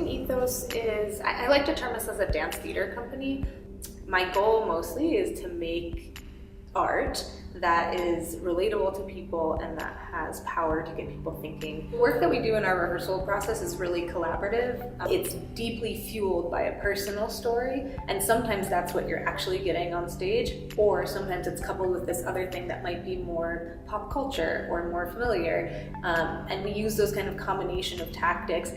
Ethos is, I like to term us as a dance theater company. My goal mostly is to make art that is relatable to people and that has power to get people thinking. The work that we do in our rehearsal process is really collaborative. It's deeply fueled by a personal story, and sometimes that's what you're actually getting on stage, or sometimes it's coupled with this other thing that might be more pop culture or more familiar. And we use those kind of combination of tactics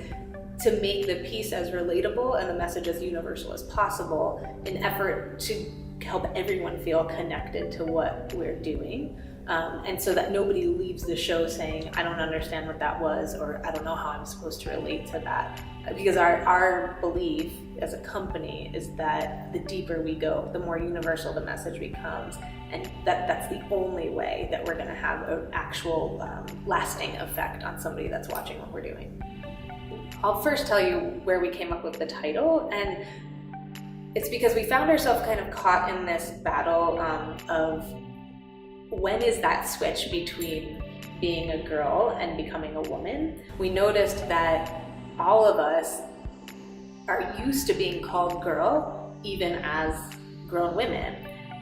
to make the piece as relatable and the message as universal as possible in effort to help everyone feel connected to what we're doing. And so that nobody leaves the show saying, I don't understand what that was, or I don't know how I'm supposed to relate to that. Because our belief as a company is that the deeper we go, the more universal the message becomes, and that's the only way that we're gonna have an actual lasting effect on somebody that's watching what we're doing. I'll first tell you where we came up with the title, and it's because we found ourselves kind of caught in this battle of when is that switch between being a girl and becoming a woman. We noticed that all of us are used to being called girl even as grown women.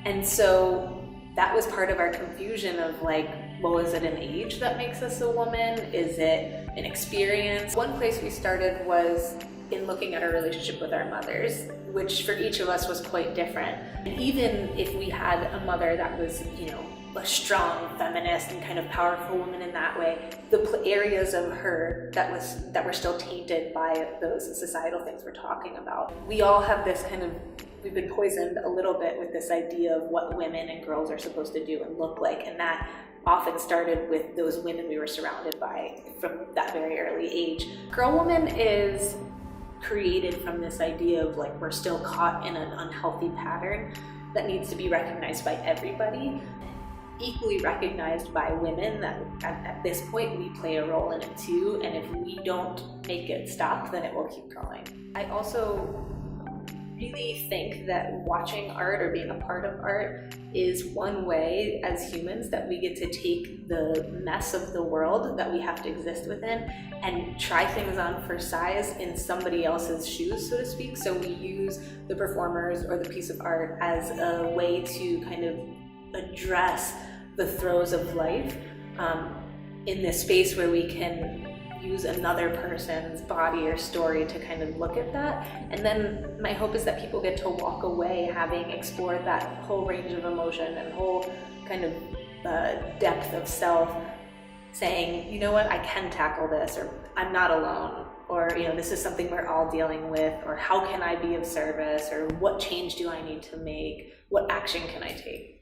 And so that was part of our confusion of like, well, is it an age that makes us a woman? Is it an experience? One place we started was in looking at our relationship with our mothers, which for each of us was quite different. And even if we had a mother that was, a strong feminist and kind of powerful woman in that way, the areas of her that were still tainted by those societal things we're talking about. We all have this we've been poisoned a little bit with this idea of what women and girls are supposed to do and look like, and that often started with those women we were surrounded by from that very early age. Girl woman is created from this idea of like we're still caught in an unhealthy pattern that needs to be recognized by everybody, equally recognized by women, that at this point we play a role in it too, and if we don't make it stop, then it will keep going. I also really think that watching art or being a part of art is one way as humans that we get to take the mess of the world that we have to exist within and try things on for size in somebody else's shoes, so to speak. So we use the performers or the piece of art as a way to kind of address the throes of life in this space where we can use another person's body or story to kind of look at that. And then my hope is that people get to walk away having explored that whole range of emotion and whole kind of depth of self, saying, you know what, I can tackle this, or I'm not alone, or this is something we're all dealing with, or how can I be of service, or what change do I need to make, what action can I take?